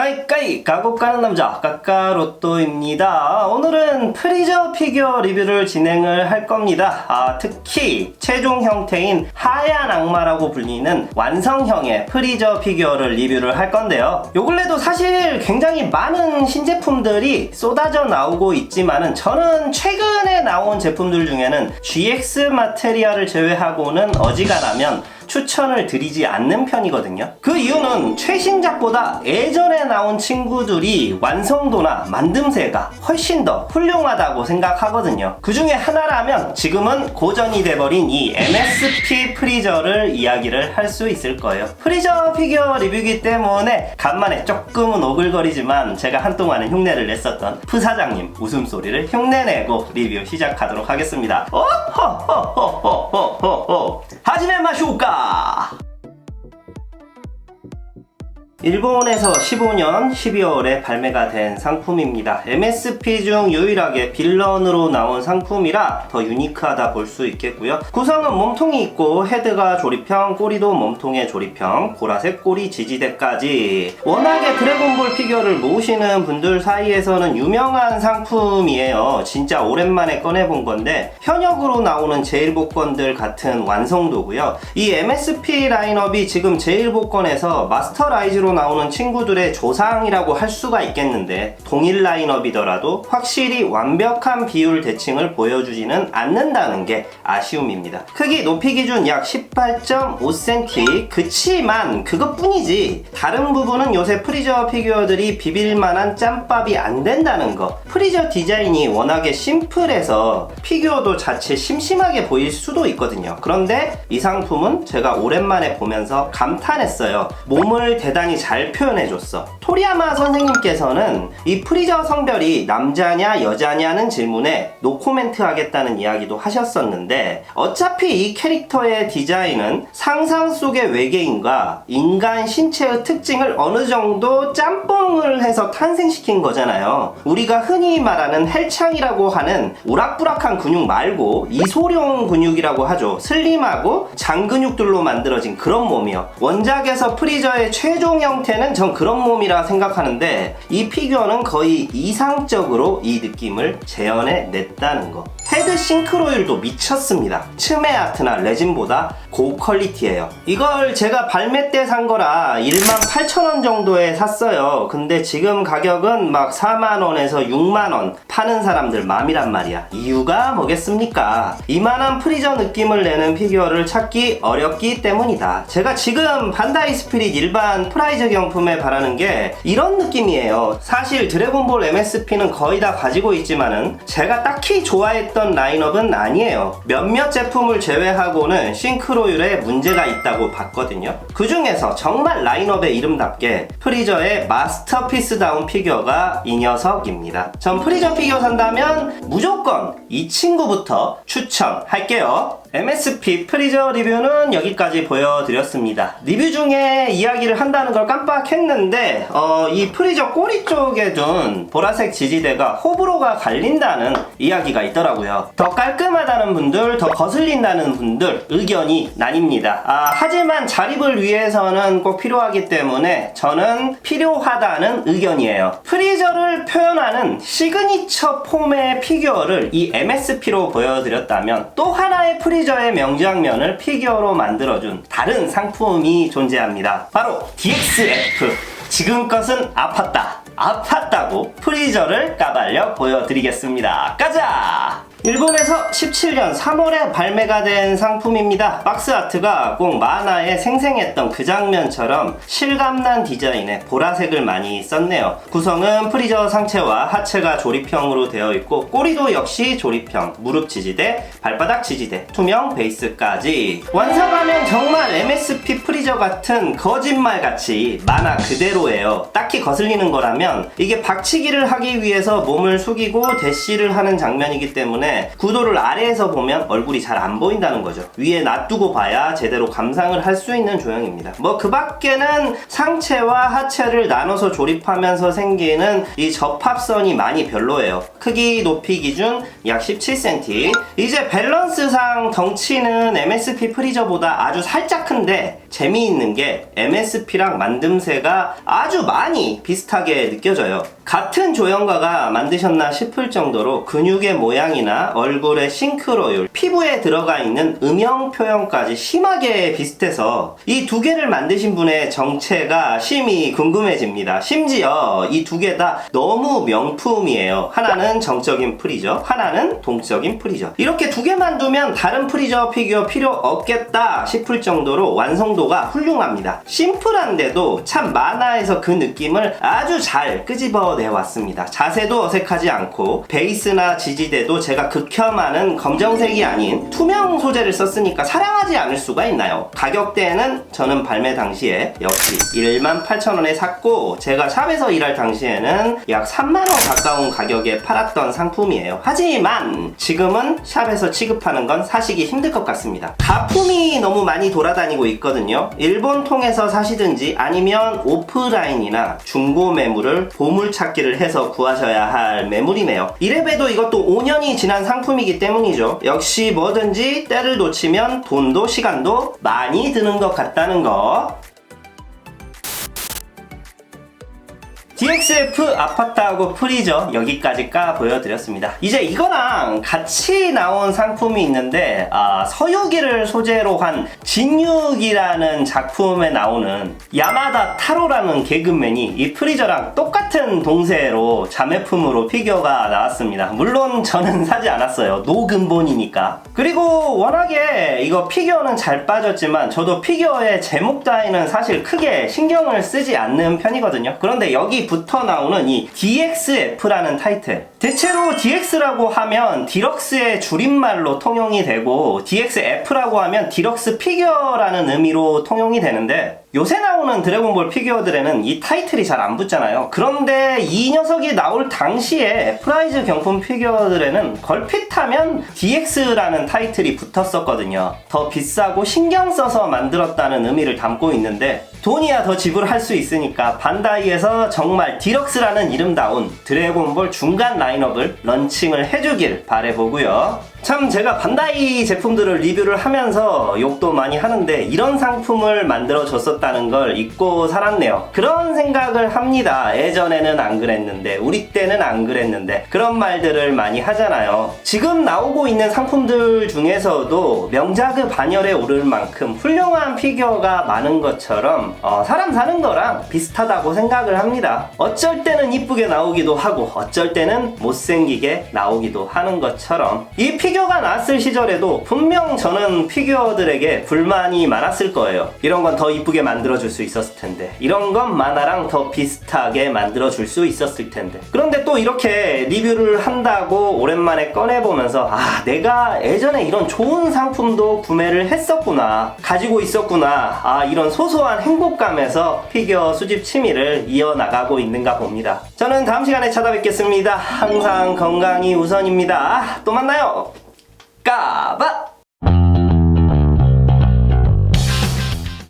까이까이 가고 까는 남자 까까로또입니다. 오늘은 프리저 피규어 리뷰를 진행을 할 겁니다. 특히 최종 형태인 하얀 악마라고 불리는 완성형의 프리저 피규어를 리뷰를 할 건데요. 요 근래도 사실 굉장히 많은 신제품들이 쏟아져 나오고 있지만은 저는 최근에 나온 제품들 중에는 GX 마테리얼을 제외하고는 어지간하면 추천을 드리지 않는 편이거든요. 그 이유는 최신작보다 예전에 나온 친구들이 완성도나 만듦새가 훨씬 더 훌륭하다고 생각하거든요. 그 중에 하나라면 지금은 고전이 돼버린 이 MSP 프리저를 이야기를 할 수 있을 거예요. 프리저 피규어 리뷰이기 때문에 간만에 조금은 오글거리지만 제가 한동안은 흉내를 냈었던 푸사장님 웃음소리를 흉내내고 리뷰 시작하도록 하겠습니다. 하지메 마쇼까! 일본에서 15년 12월에 발매가 된 상품입니다. MSP 중 유일하게 빌런으로 나온 상품이라 더 유니크하다 볼 수 있겠고요. 구성은 몸통이 있고 헤드가 조립형, 꼬리도 몸통의 조립형, 보라색 꼬리 지지대까지. 워낙에 드래곤볼 피규어를 모으시는 분들 사이에서는 유명한 상품이에요. 진짜 오랜만에 꺼내본 건데 현역으로 나오는 제일복권들 같은 완성도고요. 이 MSP 라인업이 지금 제일복권에서 마스터 라이즈로 나오는 친구들의 조상이라고 할 수가 있겠는데 동일 라인업이더라도 확실히 완벽한 비율 대칭을 보여주지는 않는다는 게 아쉬움입니다. 크기 높이 기준 약 18.5cm. 그치만 그것뿐이지 다른 부분은 요새 프리저 피규어들이 비빌만한 짬밥이 안 된다는 거. 프리저 디자인이 워낙에 심플해서 피규어도 자체 심심하게 보일 수도 있거든요. 그런데 이 상품은 제가 오랜만에 보면서 감탄했어요. 몸을 대단히 잘 표현해줬어. 토리야마 선생님께서는 이 프리저 성별이 남자냐 여자냐는 질문에 노코멘트 하겠다는 이야기도 하셨었는데 어차피 이 캐릭터의 디자인은 상상 속의 외계인과 인간 신체의 특징을 어느 정도 짬뽕을 해서 탄생시킨 거잖아요. 우리가 흔히 말하는 헬창이라고 하는 우락부락한 근육 말고 이소룡 근육이라고 하죠. 슬림하고 장근육들로 만들어진 그런 몸이요. 원작에서 프리저의 최종 형태는 전 그런 몸이라 생각하는데 이 피규어는 거의 이상적으로 이 느낌을 재현해 냈다는 거. 헤드 싱크로율도 미쳤습니다. 츠메 아트나 레진보다 고퀄리티예요. 이걸 제가 발매 때 산 거라 18,000원 정도에 샀어요. 근데 지금 가격은 막 4만원에서 6만원 파는 사람들 맘이란 말이야. 이유가 뭐겠습니까? 이만한 프리저 느낌을 내는 피규어를 찾기 어렵기 때문이다. 제가 지금 반다이 스피릿 일반 프라이즈 경품에 바라는 게 이런 느낌이에요. 사실 드래곤볼 MSP는 거의 다 가지고 있지만은 제가 딱히 좋아했던 라인업은 아니에요. 몇몇 제품을 제외하고는 싱크로율에 문제가 있다고 봤거든요. 그 중에서 정말 라인업의 이름답게 프리저의 마스터피스다운 피규어가 이 녀석입니다. 전 프리저 피규어 산다면 무조건 이 친구부터 추천할게요. MSP 프리저 리뷰는 여기까지 보여드렸습니다. 리뷰 중에 이야기를 한다는 걸 깜빡했는데 이 프리저 꼬리 쪽에 둔 보라색 지지대가 호불호가 갈린다는 이야기가 있더라고요. 더 깔끔하다는 분들, 더 거슬린다는 분들 의견이 나뉩니다. 하지만 자립을 위해서는 꼭 필요하기 때문에 저는 필요하다는 의견이에요. 프리저를 표현하는 시그니처 폼의 피규어를 이 MSP로 보여드렸다면 또 하나의 프리저의 명장면을 피규어로 만들어준 다른 상품이 존재합니다. 바로 DXF. 지금껏은 아팠다고 프리저를 까발려 보여드리겠습니다. 가자! 일본에서 17년 3월에 발매가 된 상품입니다. 박스 아트가 꼭 만화에 생생했던 그 장면처럼 실감난 디자인에 보라색을 많이 썼네요. 구성은 프리저 상체와 하체가 조립형으로 되어 있고 꼬리도 역시 조립형, 무릎 지지대, 발바닥 지지대, 투명 베이스까지. 완성하면 정말 MSP 프리저 같은 거짓말같이 만화 그대로예요. 딱히 거슬리는 거라면 이게 박치기를 하기 위해서 몸을 숙이고 대시를 하는 장면이기 때문에 때문에 구도를 아래에서 보면 얼굴이 잘 안 보인다는 거죠. 위에 놔두고 봐야 제대로 감상을 할 수 있는 조형입니다. 뭐 그 밖에는 상체와 하체를 나눠서 조립하면서 생기는 이 접합선이 많이 별로예요. 크기 높이 기준 약 17cm. 이제 밸런스상 덩치는 MSP 프리저보다 아주 살짝 큰데 재미있는 게 MSP랑 만듦새가 아주 많이 비슷하게 느껴져요. 같은 조형가가 만드셨나 싶을 정도로 근육의 모양이나 얼굴의 싱크로율, 피부에 들어가 있는 음영 표현까지 심하게 비슷해서 이 두 개를 만드신 분의 정체가 심히 궁금해집니다. 심지어 이 두 개 다 너무 명품이에요. 하나는 정적인 프리저, 하나는 동적인 프리저. 이렇게 두 개만 두면 다른 프리저 피규어 필요 없겠다 싶을 정도로 완성도가 훌륭합니다. 심플한데도 참 만화에서 그 느낌을 아주 잘 끄집어내왔습니다. 자세도 어색하지 않고 베이스나 지지대도 제가 극혐하는 검정색이 아닌 투명 소재를 썼으니까 사랑하지 않을 수가 있나요? 가격대는 저는 발매 당시에 역시 18,000원에 샀고 제가 샵에서 일할 당시에는 약 3만원 가까운 가격에 팔았던 상품이에요. 하지만 지금은 샵에서 취급하는 건 사시기 힘들 것 같습니다. 가품이 너무 많이 돌아다니고 있거든요. 일본 통해서 사시든지 아니면 오프라인이나 중고 매물을 보물찾기를 해서 구하셔야 할 매물이네요. 이래봬도 이것도 5년이 지난 상품이기 때문이죠. 역시 뭐든지 때를 놓치면 돈도 시간도 많이 드는 것 같다는 거. DXF 아파트하고 프리저 여기까지 까 보여드렸습니다. 이제 이거랑 같이 나온 상품이 있는데 서유기를 소재로 한 진육이라는 작품에 나오는 야마다 타로라는 개그맨이 이 프리저랑 똑같은 동세로 자매품으로 피규어가 나왔습니다. 물론 저는 사지 않았어요. 노근본이니까. 그리고 워낙에 이거 피규어는 잘 빠졌지만 저도 피규어의 제목 따위는 사실 크게 신경을 쓰지 않는 편이거든요. 그런데 여기 붙어 나오는 이 DXF라는 타이틀, 대체로 DX라고 하면 디럭스의 줄임말로 통용이 되고 DXF라고 하면 디럭스 피규어라는 의미로 통용이 되는데 요새 나오는 드래곤볼 피규어들에는 이 타이틀이 잘 안 붙잖아요. 그런데 이 녀석이 나올 당시에 프라이즈 경품 피규어들에는 걸핏하면 DX라는 타이틀이 붙었었거든요. 더 비싸고 신경 써서 만들었다는 의미를 담고 있는데 돈이야 더 지불할 수 있으니까 반다이에서 정말 디럭스라는 이름다운 드래곤볼 중간 라인업을 런칭을 해주길 바라보고요. 참 제가 반다이 제품들을 리뷰를 하면서 욕도 많이 하는데 이런 상품을 만들어 줬었다는 걸 잊고 살았네요. 그런 생각을 합니다. 예전에는 안 그랬는데, 우리 때는 안 그랬는데, 그런 말들을 많이 하잖아요. 지금 나오고 있는 상품들 중에서도 명작의 반열에 오를 만큼 훌륭한 피규어가 많은 것처럼 사람 사는 거랑 비슷하다고 생각을 합니다. 어쩔 때는 이쁘게 나오기도 하고 어쩔 때는 못생기게 나오기도 하는 것처럼 이 피규어가 나왔을 시절에도 분명 저는 피규어들에게 불만이 많았을 거예요. 이런 건 더 이쁘게 만들어줄 수 있었을 텐데, 이런 건 만화랑 더 비슷하게 만들어줄 수 있었을 텐데. 그런데 또 이렇게 리뷰를 한다고 오랜만에 꺼내보면서 내가 예전에 이런 좋은 상품도 구매를 했었구나, 가지고 있었구나, 이런 소소한 행복감에서 피규어 수집 취미를 이어나가고 있는가 봅니다. 저는 다음 시간에 찾아뵙겠습니다. 항상 건강이 우선입니다. 또 만나요. 까바!